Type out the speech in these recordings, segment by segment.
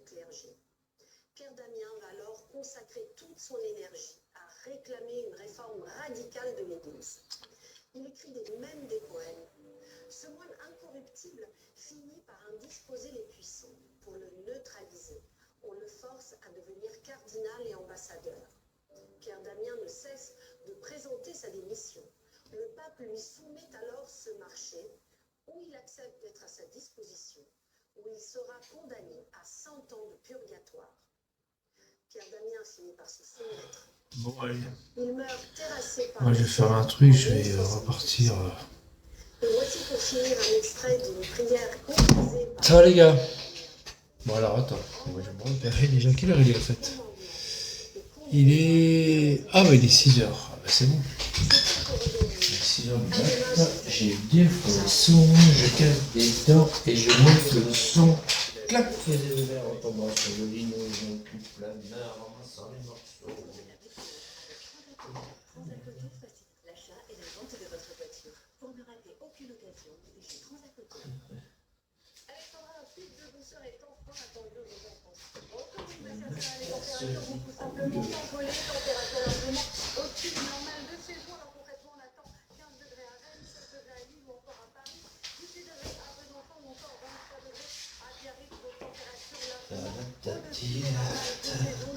clergé. Pierre Damien va alors consacrer toute son énergie à réclamer une réforme radicale de l'Église. Il écrit même des poèmes. Ce moine incorruptible finit par indisposer les puissants pour le neutraliser. On le force à devenir cardinal et ambassadeur. Pierre Damien ne cesse de présenter sa démission. Le pape lui soumet alors ce marché où il accepte d'être à sa disposition, où il sera condamné à 100 ans de purgatoire. Pierre Damien finit par se soumettre. Bon, allez. Il meurt terrassé par Moi, je vais faire un truc, je vais repartir. Et voici pour finir un extrait d'une prière composée par... Ça va, les gars? Bon, alors, attends. Moi, je vais me repérer déjà. Quelle heure il est, en fait? Il est... Ah, bah, il est 6h. Ah, bah, c'est bon. 6h du matin. J'ai bien fait le son, je casse des dents et je monte le son. Clac! Et les verres retombent sur le lino, ils occupent la main en ramassant les morceaux. L'achat et la vente de votre voiture. Pour ne rater aucune occasion, chez Transacoto. Alexandra, un pic de douceur est enfin attendu aux enfants. Autorisation à les températures vont tout simplement s'envoler. Température largement au-dessus du normal de chez vous. Alors concrètement, on attend 15 degrés à Rennes, 16 degrés à Lille ou encore à Paris, 18 degrés à Besançon ou encore 23 degrés à Biarritz. Vos températures largement au-dessus du normal de saison.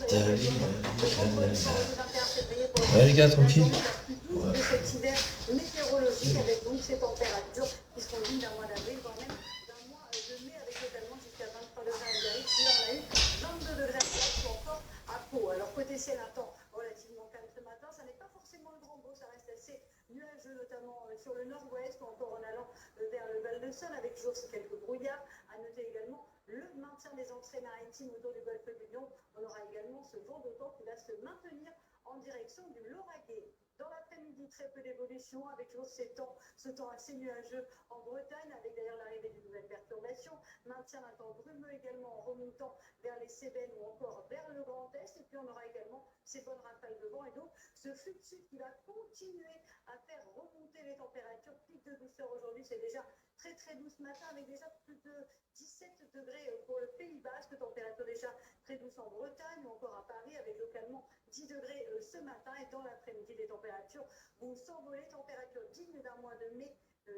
Ouais, les gars, tranquille. De cet hiver météorologique avec donc ces températures qui seront dignes d'un mois d'avril, voire même d'un mois de mai, avec localement jusqu'à 23 degrés à Biarritz. Hier, on a eu 22 degrés à Biarritz ou encore à Pau. Alors côté ciel, un temps relativement calme ce matin. Ça n'est pas forcément le grand beau, ça reste assez nuageux, notamment sur le nord-ouest ou encore en allant vers le Val-de-Saône, avec toujours ces quelques brouillards. À noter également le maintien des entrées maritimes autour du golfe du Lion. On aura également ce vent de temps qui va se maintenir en direction du Lauragais. Dans l'après-midi, très peu d'évolution avec toujours ce temps assez nuageux en Bretagne, avec d'ailleurs l'arrivée de nouvelles perturbations. Maintien d'un temps brumeux également en remontant vers les Cévennes ou encore vers le Grand Est. Et puis on aura également ces bonnes rafales de vent et donc ce flux de sud qui va continuer à faire remonter les températures. Pic de douceur aujourd'hui, c'est déjà très doux ce matin avec déjà plus de 17 degrés pour le Pays Basque, température déjà très douce en Bretagne ou encore à Paris avec localement 10 degrés ce matin et dans l'après-midi les températures vont s'envoler, température digne d'un mois de mai,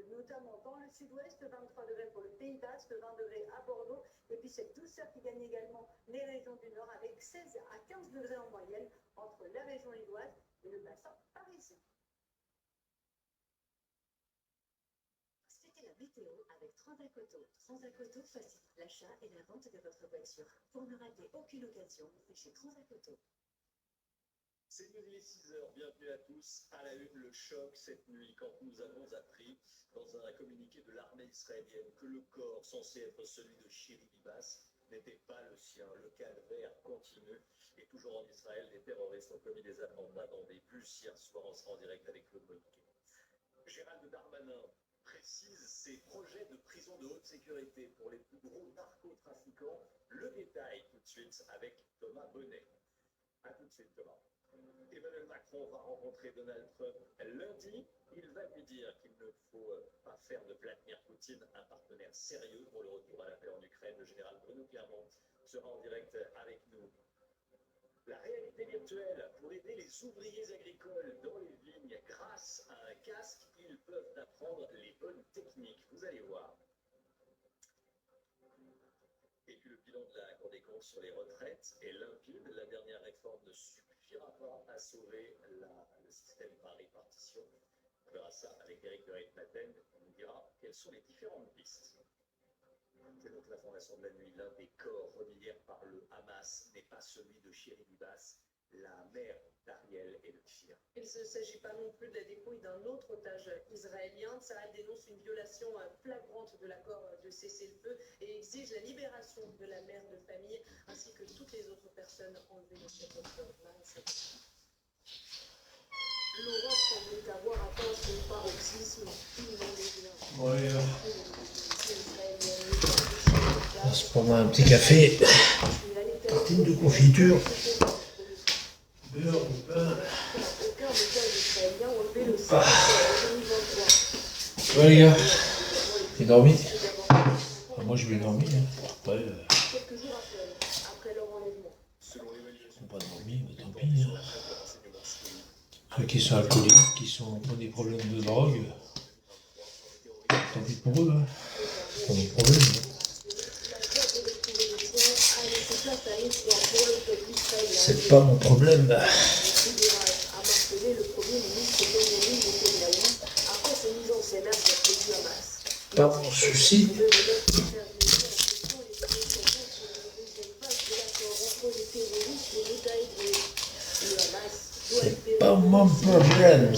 notamment dans le sud-ouest, 23 degrés pour le Pays Basque, 20 degrés à Bordeaux et puis cette douceur qui gagne également les régions du nord avec 16 à 15 degrés en moyenne entre la région lilloise et le bassin parisien. C'était la météo avec Transacoto. Transacoto facilite l'achat et la vente de votre voiture. Pour ne rater aucune occasion, c'est chez Transacoto. C'est midi les 6h, bienvenue à tous. À la une, le choc cette nuit quand nous avons appris dans un communiqué de l'armée israélienne que le corps censé être celui de Shiri Bibas n'était pas le sien. Le calvaire continue et toujours en Israël, les terroristes ont commis des attentats dans des bus hier soir. On sera en direct avec le Monique. Gérald Darmanin précise ses projets de prison de haute sécurité pour les plus gros narcotrafiquants. Le détail tout de suite avec Thomas Bonnet. A tout de suite Thomas. Emmanuel Macron va rencontrer Donald Trump lundi. Il va lui dire qu'il ne faut pas faire de Vladimir Poutine un partenaire sérieux pour le retour à la paix en Ukraine. Le général Bruno Clermont sera en direct avec nous. La réalité virtuelle pour aider les ouvriers agricoles dans les vignes. Grâce à un casque, ils peuvent apprendre les bonnes techniques. Vous allez voir. Et puis le bilan de la Cour des comptes sur les retraites est limpide. La dernière réforme ne suffira pas à sauver le système par répartition. On verra ça avec Eric de Ritmaten. On nous dira quelles sont les différentes pistes. C'est donc l'information de la nuit. L'un des corps remis hier par le Hamas n'est pas celui de Shiri Bibas, la mère d'Ariel et de Kfir. Il ne s'agit pas non plus de la dépouille d'un autre otage israélien. Tsahal dénonce une violation flagrante de l'accord de cessez-le-feu et exige la libération de la mère de famille ainsi que toutes les autres personnes enlevées dans cette opération. L'Europe semble avoir atteint son paroxysme immédiat. Ouais. On se prend un petit café, tartine de confiture, beurre ou pain. Ouais les gars, t'es dormi? Moi je vais dormir. Après, Ceux qui sont alcooliques, qui ont des problèmes de drogue, tant pis pour eux, hein. Ils ont des problèmes. C'est pas mon problème. Pas mon souci. C'est pas mon problème.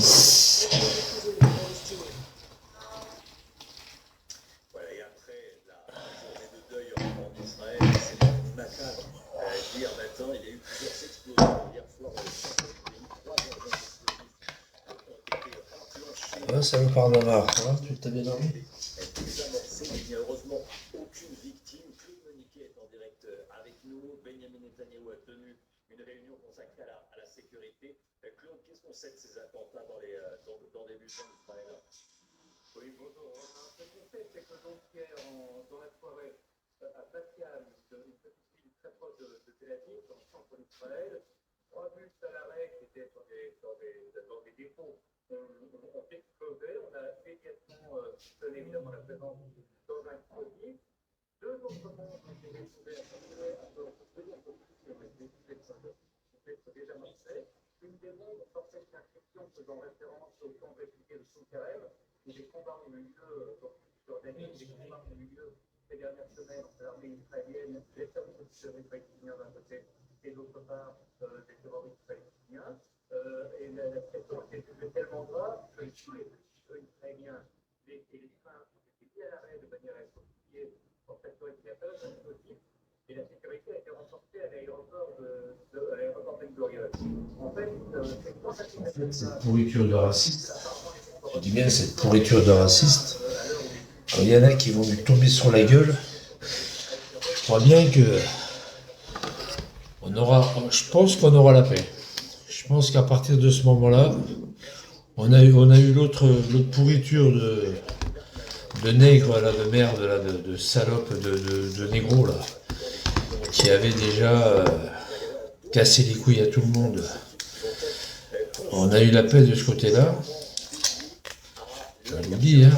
Voilà, et après la journée de deuil en Israël, c'est macabre. Hier matin, il y a eu plusieurs explosions. Hier soir, dans le centre du pays, 3 engins explosifs ont été enclenchés. Ouais, ça me parle d'avoir. Tu t'as bien dormi? Désamorcé. Il n'y a heureusement aucune victime. Claude Moniquet est en direct avec nous. Benjamin Netanyahu a tenu une réunion consacrée à la sécurité. Claude, qu'est-ce qu'on sait de ces attentats dans des buissons d'Israël? Oui, bonjour. Ce qu'on sait, c'est que donc hier, dans la soirée, à Bat-Yam, une petite ville très proche de Tel Aviv, dans le centre d'Israël, 3 bus à l'arrêt qui étaient dans des dépôts ont explosé. On a immédiatement donné évidemment la présence dans un explosif. 2 autres bombes ont été découvertes un peu plus qui ont été déjà marché. Une des bombes portait une inscription faisant référence au camp de réfugiés de Soukarem, où des combats ont eu lieu sur des combats ont eu lieu ces dernières semaines entre l'armée israélienne, les services de sécurité palestiniens d'un côté et d'autre part des terroristes palestiniens. Et la situation était tellement grave que tous les bus israéliens et les trains ont été mis à l'arrêt de manière à être outillés pour s'assurer qu'il y a pas d'explosifs. Et la sécurité a été renforcée à l'aéroport Ben Gurion. En fait, Cette pourriture de raciste, je dis bien cette pourriture de raciste, quand il y en a qui vont lui tomber sur la gueule, je crois bien que je pense qu'on aura la paix. Je pense qu'à partir de ce moment-là, on a eu l'autre pourriture de nègres, là, de merde, là, de salopes, de négros, là, qui avait déjà cassé les couilles à tout le monde. On a eu la paix de ce côté-là. Je vous dis, hein,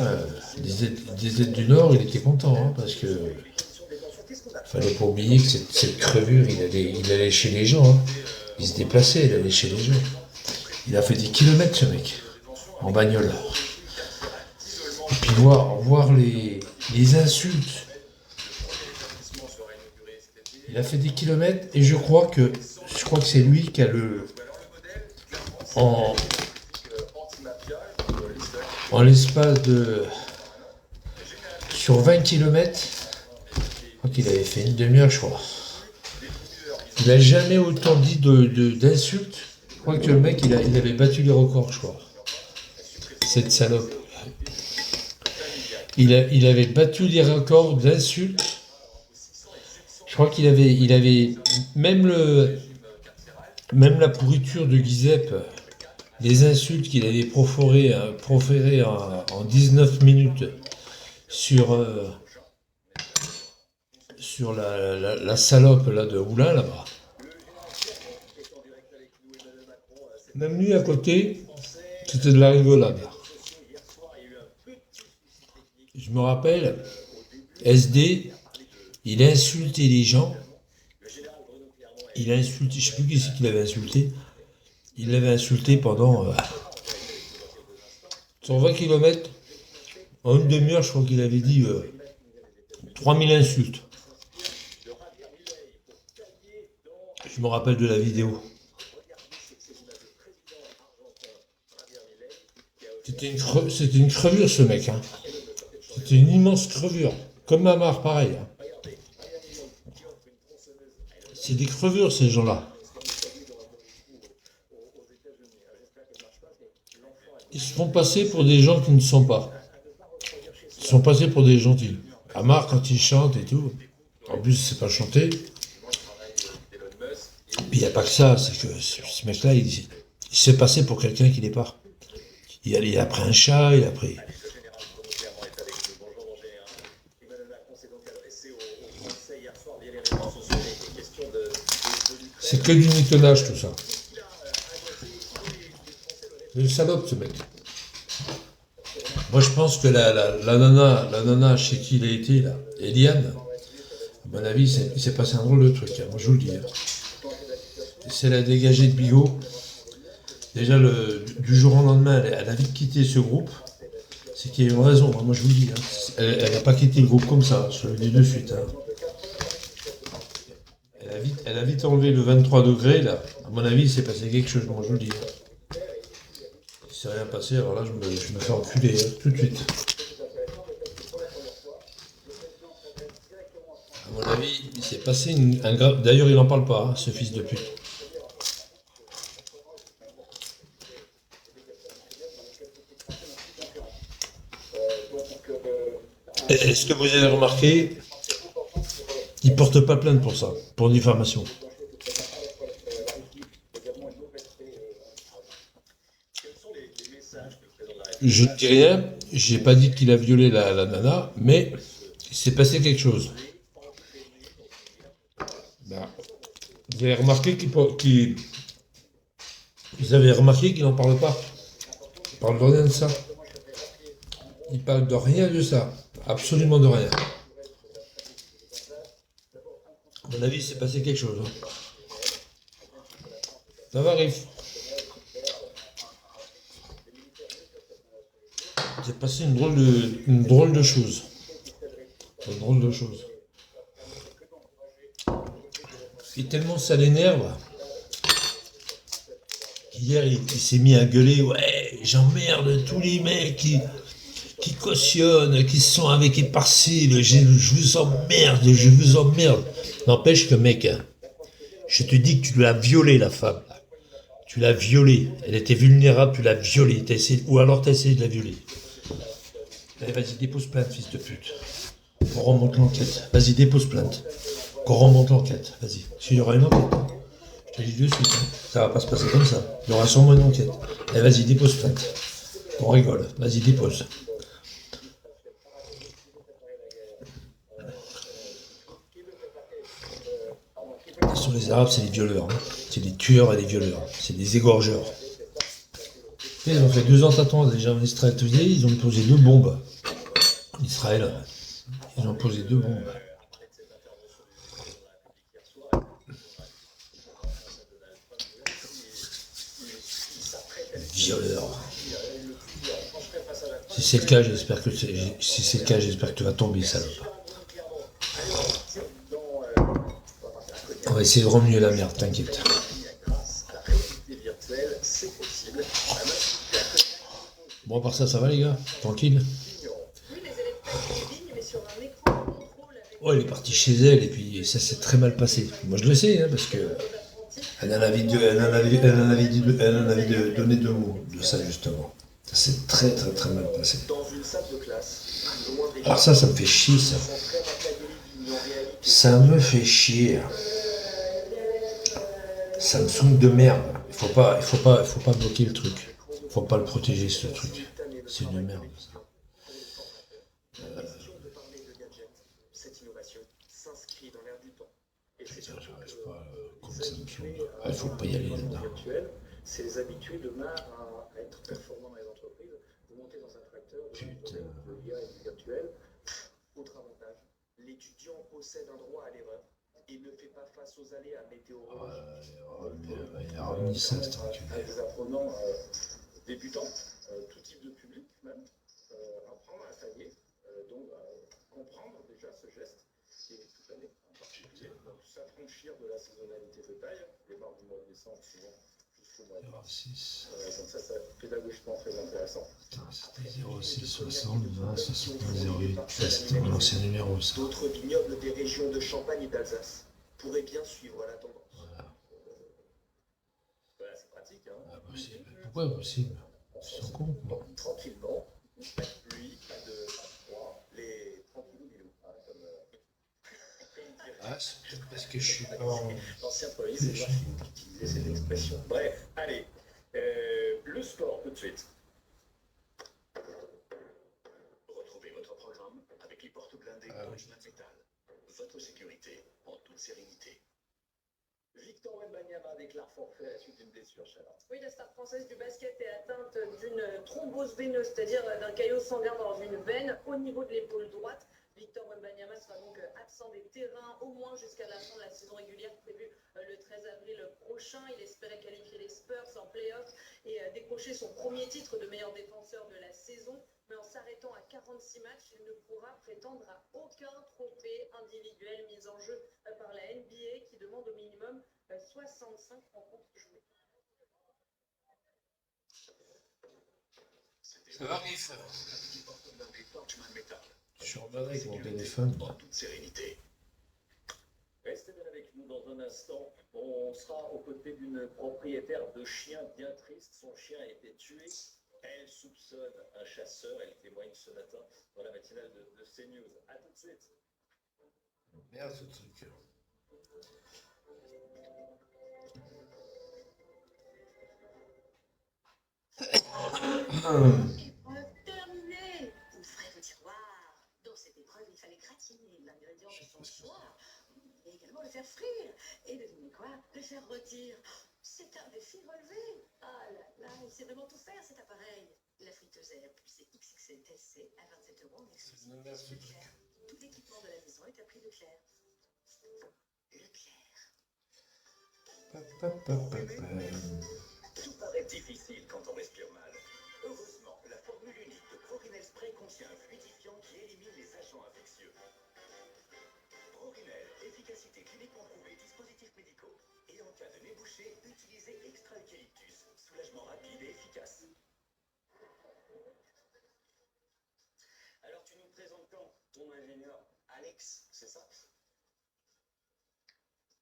des aides du Nord, il était content, hein, parce que fallait pas oublier que cette crevure, il allait chez les gens. Hein. Il se déplaçait, il allait chez les gens. Il a fait des kilomètres, ce mec, en bagnole. Et puis voir les insultes. Il a fait des kilomètres et je crois que c'est lui qui a en l'espace de sur 20 km, je crois qu'il avait fait une demi-heure, je crois. Il n'a jamais autant dit d'insultes. Je crois que le mec, il avait battu les records, je crois. Cette salope. Il avait battu les records d'insultes. Je crois qu'il avait même la pourriture de Giuseppe, les insultes qu'il avait proférées en 19 minutes sur la salope là, de Oulin là-bas. Même lui à côté, c'était de la rigolade. Je me rappelle, SD, il a insulté les gens. Il a insulté, je ne sais plus qui c'est qu'il avait insulté. Il l'avait insulté pendant 120 km. En une demi-heure, je crois qu'il avait dit 3000 insultes. Je me rappelle de la vidéo. C'était une crevure, ce mec. Hein. C'était une immense crevure. Comme Mamar, pareil. Hein. C'est des crevures, ces gens-là. Ils se font passer pour des gens qui ne sont pas. Ils sont passés pour des gentils. Amar, quand il chante et tout, en plus, c'est pas chanter. Puis il n'y a pas que ça, c'est que ce mec-là, il s'est passé pour quelqu'un qui n'est pas. Il a pris un chat, il a pris... C'est que du mitonnage, tout ça. C'est une salope, ce mec. Moi, je pense que la nana chez qui il a été, là, Eliane, à mon avis, il s'est passé un drôle de truc, hein, moi je vous le dis. Hein. Si elle a dégagé de Bigot, déjà du jour au lendemain, elle a vite quitté ce groupe. C'est qu'il y a une raison, hein, moi je vous le dis. Hein. Elle n'a pas quitté le groupe comme ça, je le dis de suite. Hein. Elle a vite enlevé le 23 degrés, là. À mon avis, il s'est passé quelque chose, moi je vous le dis. Hein. Il s'est rien passé, alors là, je me fais enculer, hein, tout de suite. À mon avis, il s'est passé un grave... D'ailleurs, il n'en parle pas, hein, ce fils de pute. Est-ce que vous avez remarqué, il ne porte pas plainte pour ça, pour diffamation. Je ne dis rien, j'ai pas dit qu'il a violé la nana, mais il s'est passé quelque chose. Ben, vous avez remarqué vous avez remarqué qu'il n'en parle pas. Il parle de rien de ça. Il parle de rien de ça. Absolument de rien. À mon avis, il s'est passé quelque chose. Hein. Ça va, Riff. C'est passé une drôle de chose. Une drôle de chose. Et tellement ça l'énerve. Hier, il s'est mis à gueuler. Ouais, j'emmerde tous les mecs qui cautionnent, qui sont avec Éparcile. Je vous emmerde, je vous emmerde. N'empêche que, mec, hein, je te dis que tu l'as violée, la femme. Là. Tu l'as violée. Elle était vulnérable, tu l'as violée. Ou alors tu as essayé de la violer. Allez, vas-y, dépose plainte, fils de pute. Qu'on remonte l'enquête. Vas-y, dépose plainte. Qu'on remonte l'enquête. Vas-y. S'il y aura une enquête. Hein. Je te dis de suite. Hein. Ça va pas se passer comme ça. Il y aura sûrement une enquête. Allez, vas-y, dépose plainte. On rigole. Vas-y, dépose. Sur les Arabes, c'est des violeurs. Hein. C'est des tueurs et des violeurs. C'est des égorgeurs. Ils ont fait 2 ans d'attente déjà en Israël. Ils ont posé 2 bombes. En Israël. Ils ont posé 2 bombes. Violeur. Si c'est le cas, j'espère que tu vas tomber, salope. On va essayer de remuer la merde, t'inquiète. Bon, à part ça, ça va les gars? Tranquille? Ouais, elle est partie chez elle et puis ça s'est très mal passé. Moi je le sais, hein, parce que elle en avait donné 2 mots de ça justement. Ça s'est très très très mal passé. Alors ça me fait chier ça. Ça me fait chier. Ça me saoule de merde. Il faut pas bloquer le truc. Il faut pas le protéger ce truc. C'est une merde ça. J'arrive pas, comme ça me saoule. Il faut pas y aller là-dedans. C'est les habitués demain à être performants dans les entreprises. Vous montez dans un tracteur, de l'IA et du virtuel. Autre avantage, l'étudiant possède un droit à l'erreur et ne fait pas face aux aléas météorologiques. Il a remis ça, c'est tranquille. Des apprenants débutants, tout type de public même, apprendre à tailler, donc comprendre déjà ce geste qui est toute l'année en particulier. Donc s'affranchir de la saisonnalité de taille, les barres du mois de décembre souvent jusqu'au mois de mars. Donc ça c'est pédagogiquement très intéressant. C'était 06 60 20 69 08. C'était mon ancien numéro ça. D'autres vignobles des régions de Champagne et d'Alsace pourraient bien suivre la tendance. Voilà, c'est pratique, hein. Impossible. Pourquoi impossible? Ils sont cons. Bon. Tranquillement, pas de pluie, pas de froid, les tranquillous bilous, hein, comme C'est peut-être parce que je suis pas l'ancien premier ministre Joachim qui utilisait cette expression. Bref, allez, le sport tout de suite. Retrouvez votre programme avec les portes blindées Deutschland Metal. Votre sécurité en toute sérénité. Victor Wembanyama. Wembanyama déclare forfait à la suite d'une blessure, Charlotte. Oui, la star française du basket est atteinte d'une thrombose veineuse, c'est-à-dire d'un caillot sanguin dans une veine au niveau de l'épaule droite. Victor Wembanyama sera donc absent des terrains au moins jusqu'à la fin de la saison régulière prévue le 13 avril prochain. Il espérait qualifier les Spurs en play-off et décrocher son premier titre de meilleur défenseur de la saison. Mais en s'arrêtant à 46 matchs, il ne pourra prétendre à aucun trophée individuel mis en jeu par la NBA qui demande au minimum 65 rencontres jouées. Ça va, Riff? Qui porte le nom des Torchman Metal. Je suis en bas avec mon téléphone. En toute sérénité. Restez bien avec nous dans un instant. On sera aux côtés d'une propriétaire de chien bien triste. Son chien a été tué. Elle soupçonne un chasseur. Elle témoigne ce matin dans la matinale de CNews. A tout de suite. Merde ce truc. Épreuve terminée. Vous ferez vos tiroirs. Dans cette épreuve, il fallait gratiner l'ingrédient de son choix, mais également le faire frire. Et devinez quoi? Le faire rôtir. C'est un défi relevé. Ah là là, il sait vraiment tout faire cet appareil. La friteuse air pulsée XXL TSC à 27 € en exclusivité Leclerc. Tout l'équipement de la maison est à prix Leclerc. Tout paraît difficile quand on respire mal. Heureusement, la formule unique de Prorinel Spray contient un fluidifiant qui élimine les agents infectieux. Prorinel, efficacité cliniquement prouvée, dispositifs médicaux. Et en cas de nez bouché, utilisez extra eucalyptus. Soulagement rapide et efficace. Alors tu nous présentes quand ton ingénieur Alex, c'est ça?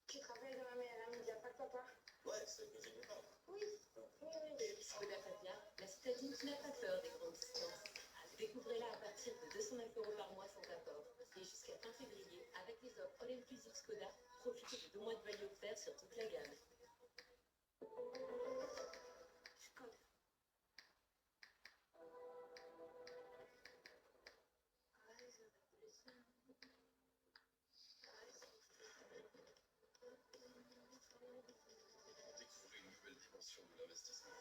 Tu travailles dans la Mediapart, papa? Ouais, c'est que j'ai pas. Oui. Skoda Fabia, la citadine qui n'a pas peur des grandes distances. Découvrez-la à partir de 209 € par mois sans apport. Et jusqu'à fin février, avec les offres All Inclusive Skoda, profitez de 2 mois de value offert sur toute la gamme. Skoda. Découvrez une nouvelle dimension de l'investissement.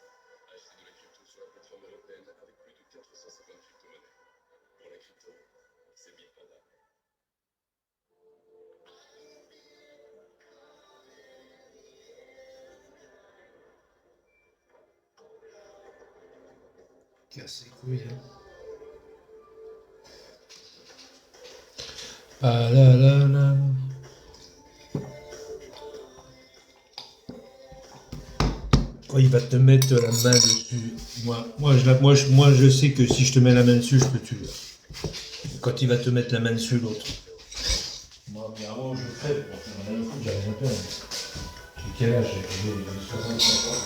Achetez de la crypto sur la plateforme européenne avec plus de 450 crypto-monnaies. Pour la crypto, c'est Bill Panda. Casse les couilles. Hein. Ah là là là. Quand il va te mettre la main dessus, moi je sais que si je te mets la main dessus, je peux tuer. Quand il va te mettre la main dessus, l'autre. Moi, mais avant, je crève. J'ai rien à faire. J'ai quel âge? J'ai 65 ans.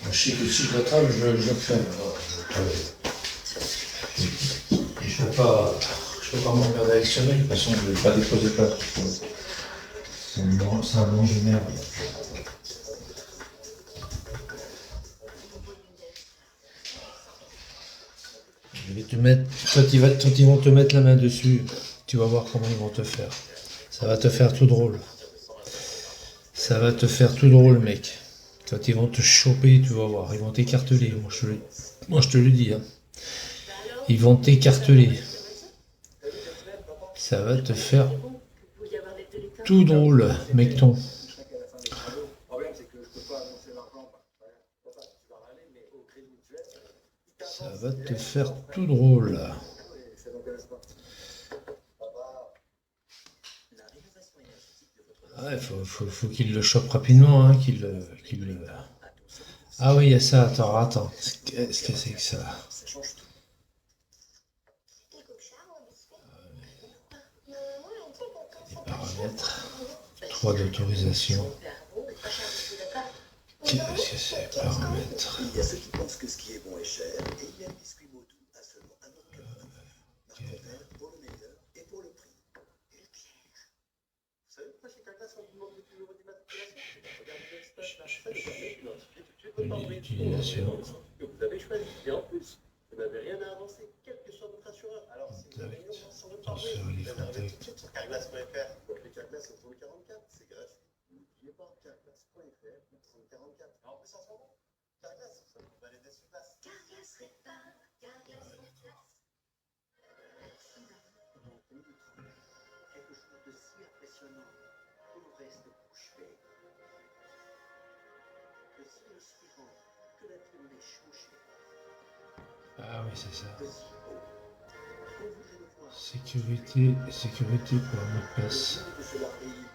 Je sais que si je l'attrape, je crève. Je peux pas m'emmerder avec ce mec, de toute façon je vais pas déposer plainte. C'est un mange de merde. Je vais te mettre, quand ils vont te mettre la main dessus, tu vas voir comment ils vont te faire. Ça va te faire tout drôle. Ça va te faire tout drôle, mec. Quand ils vont te choper, tu vas voir, ils vont t'écarteler. Moi je te le dis. Hein. Ils vont t'écarteler. Ça va te faire tout drôle, mecton. Le problème, c'est que je peux pas annoncer l'argent. Tu vas râler, mais au crédit mutuel, Ça va te faire tout drôle. ça m'intéresse pas. Papa, la rénovation énergétique de votre Ouais, faut qu'il le chope rapidement, hein, Ah oui, il y a ça, attends. Qu'est-ce que c'est que ça? ça change tout. Les paramètres. 3 d'autorisation. Qu'est-ce que c'est? Paramètres. Il y a ceux qui pensent que ce qui est bon est cher, et il y a le biscuit Modou à seulement 1,99 €. Marque pour le meilleur et pour le prix. Leclerc. Vous savez pourquoi chez Carglass on vous demande le numéro d'immatriculation? Regardez le d'utilisation. Que vous avez choisi. Et en plus, vous n'avez rien à avancer, quel que soit votre assureur. Alors, si vous avez une urgence sur le parler, Transférer les réservez tout de contacts. suite sur carglass.fr. Pour les Carglass au 44, c'est gratuit. N'oubliez pas, carglass.fr, 44. Et en plus, en ce moment, Carglass, ça vous va l'aider sur place. Carglass répare, Carglass remplace. Dans ton travail, quelque chose de si impressionnant que l'on reste bouche bée. Le signe suivant, que la tournée changée. Ah oui, c'est ça. Le signe, on voudrait le voir. Sécurité pour un mot de passe. Le jeu de ce larry